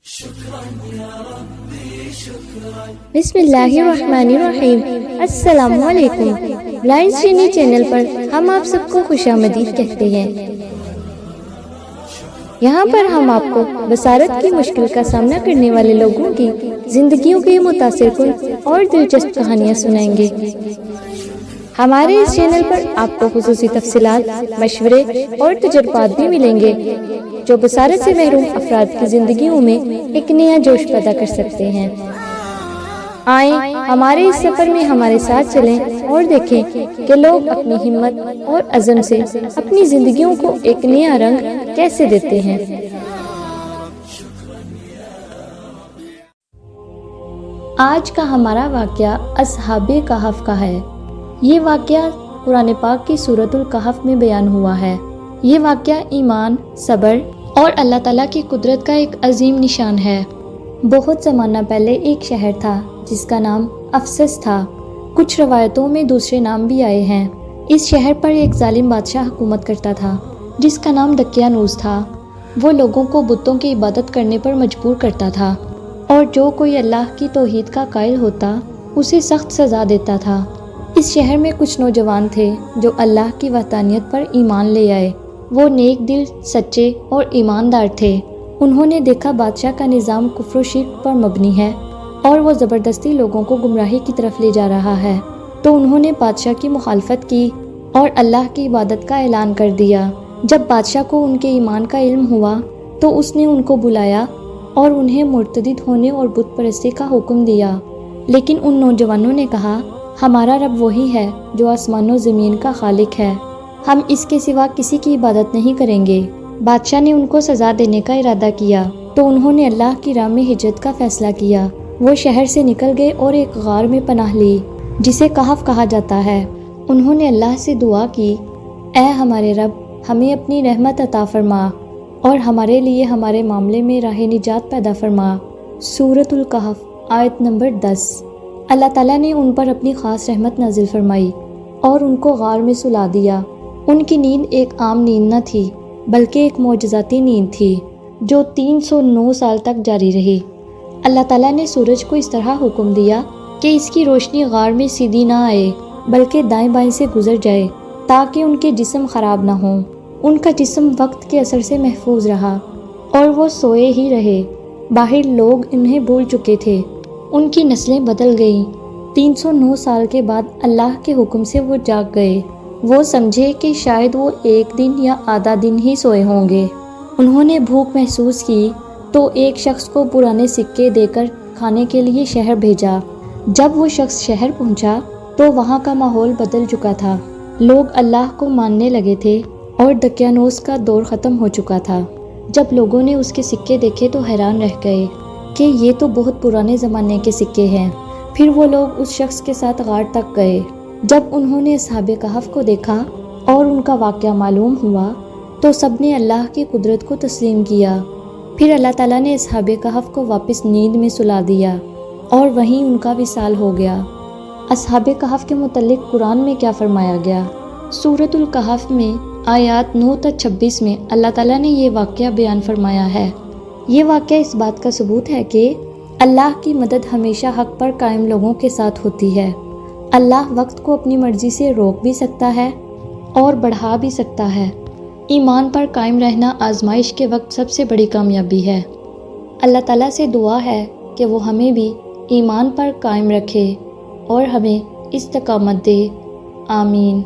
بسم اللہ الرحمن الرحیم۔ السلام علیکم۔ بلائنڈ چینی چینل پر ہم آپ سب کو خوش آمدید کہتے ہیں۔ یہاں پر ہم آپ کو بصارت کی مشکل کا سامنا کرنے والے لوگوں کی زندگیوں کی متاثر کن اور دلچسپ کہانیاں سنائیں گے۔ ہمارے اس چینل پر آپ کو خصوصی تفصیلات، مشورے اور تجربات بھی ملیں گے جو بصارت سے محروم افراد کی زندگیوں میں ایک نیا جوش پیدا کر سکتے ہیں۔ آئیں ہمارے اس سفر میں ہمارے ساتھ چلیں اور دیکھیں کہ لوگ اپنی ہمت اور عزم سے اپنی زندگیوں کو ایک نیا رنگ کیسے دیتے ہیں۔ آج کا ہمارا واقعہ اصحاب کہف کا ہے۔ یہ واقعہ قرآن پاک کی سورۃ الکہف میں بیان ہوا ہے۔ یہ واقعہ ایمان، صبر اور اللہ تعالیٰ کی قدرت کا ایک عظیم نشان ہے۔ بہت زمانہ پہلے ایک شہر تھا جس کا نام افسس تھا۔ کچھ روایتوں میں دوسرے نام بھی آئے ہیں۔ اس شہر پر ایک ظالم بادشاہ حکومت کرتا تھا جس کا نام دقیانوس تھا۔ وہ لوگوں کو بتوں کی عبادت کرنے پر مجبور کرتا تھا اور جو کوئی اللہ کی توحید کا قائل ہوتا اسے سخت سزا دیتا تھا۔ اس شہر میں کچھ نوجوان تھے جو اللہ کی وحدانیت پر ایمان لے آئے۔ وہ نیک دل، سچے اور ایماندار تھے۔ انہوں نے دیکھا بادشاہ کا نظام کفر و شرک پر مبنی ہے اور وہ زبردستی لوگوں کو گمراہی کی طرف لے جا رہا ہے، تو انہوں نے بادشاہ کی مخالفت کی اور اللہ کی عبادت کا اعلان کر دیا۔ جب بادشاہ کو ان کے ایمان کا علم ہوا تو اس نے ان کو بلایا اور انہیں مرتد ہونے اور بت پرستی کا حکم دیا۔ لیکن ان نوجوانوں نے کہا، ہمارا رب وہی ہے جو آسمان و زمین کا خالق ہے، ہم اس کے سوا کسی کی عبادت نہیں کریں گے۔ بادشاہ نے ان کو سزا دینے کا ارادہ کیا تو انہوں نے اللہ کی راہ میں ہجرت کا فیصلہ کیا۔ وہ شہر سے نکل گئے اور ایک غار میں پناہ لی جسے کہف کہا جاتا ہے۔ انہوں نے اللہ سے دعا کی، اے ہمارے رب، ہمیں اپنی رحمت عطا فرما اور ہمارے لیے ہمارے معاملے میں راہ نجات پیدا فرما۔ سورۃ الکہف آیت نمبر 10۔ اللہ تعالیٰ نے ان پر اپنی خاص رحمت نازل فرمائی اور ان کو غار میں سلا دیا۔ ان کی نیند ایک عام نیند نہ تھی بلکہ ایک معجزاتی نیند تھی جو 309 سال تک جاری رہی۔ اللہ تعالیٰ نے سورج کو اس طرح حکم دیا کہ اس کی روشنی غار میں سیدھی نہ آئے بلکہ دائیں بائیں سے گزر جائے تاکہ ان کے جسم خراب نہ ہوں۔ ان کا جسم وقت کے اثر سے محفوظ رہا اور وہ سوئے ہی رہے۔ باہر لوگ انہیں بھول چکے تھے، ان کی نسلیں بدل گئیں۔ 309 سال کے بعد اللہ کے حکم سے وہ جاگ گئے۔ وہ سمجھے کہ شاید وہ ایک دن یا آدھا دن ہی سوئے ہوں گے۔ انہوں نے بھوک محسوس کی تو ایک شخص کو پرانے سکے دے کر کھانے کے لیے شہر بھیجا۔ جب وہ شخص شہر پہنچا تو وہاں کا ماحول بدل چکا تھا۔ لوگ اللہ کو ماننے لگے تھے اور دقیانوس کا دور ختم ہو چکا تھا۔ جب لوگوں نے اس کے سکے دیکھے تو حیران رہ گئے کہ یہ تو بہت پرانے زمانے کے سکے ہیں۔ پھر وہ لوگ اس شخص کے ساتھ غار تک گئے۔ جب انہوں نے اصحاب کہف کو دیکھا اور ان کا واقعہ معلوم ہوا تو سب نے اللہ کی قدرت کو تسلیم کیا۔ پھر اللہ تعالیٰ نے اصحاب کہف کو واپس نیند میں سلا دیا اور وہیں ان کا وصال ہو گیا۔ اصحاب کہف کے متعلق قرآن میں کیا فرمایا گیا؟ سورۃ الکہف میں آیات 9 تا 26 میں اللہ تعالیٰ نے یہ واقعہ بیان فرمایا ہے۔ یہ واقعہ اس بات کا ثبوت ہے کہ اللہ کی مدد ہمیشہ حق پر قائم لوگوں کے ساتھ ہوتی ہے۔ اللہ وقت کو اپنی مرضی سے روک بھی سکتا ہے اور بڑھا بھی سکتا ہے۔ ایمان پر قائم رہنا آزمائش کے وقت سب سے بڑی کامیابی ہے۔ اللہ تعالیٰ سے دعا ہے کہ وہ ہمیں بھی ایمان پر قائم رکھے اور ہمیں استقامت دے۔ آمین۔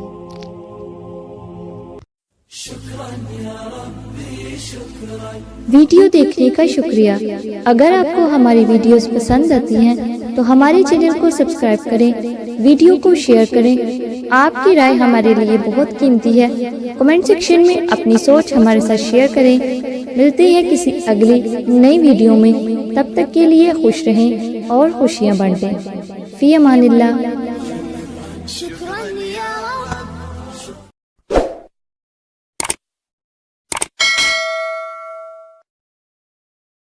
ویڈیو دیکھنے کا شکریہ۔ اگر آپ کو ہماری ویڈیوز پسند آتی ہیں تو ہمارے چینل کو سبسکرائب کریں، ویڈیو کو شیئر کریں۔ آپ کی رائے ہمارے لیے بہت قیمتی ہے۔ کمنٹ سیکشن میں اپنی سوچ ہمارے ساتھ شیئر کریں۔ ملتے ہیں کسی اگلی نئی ویڈیو میں، تب تک کے لیے خوش رہیں اور خوشیاں بانٹیں۔ فی امان اللہ۔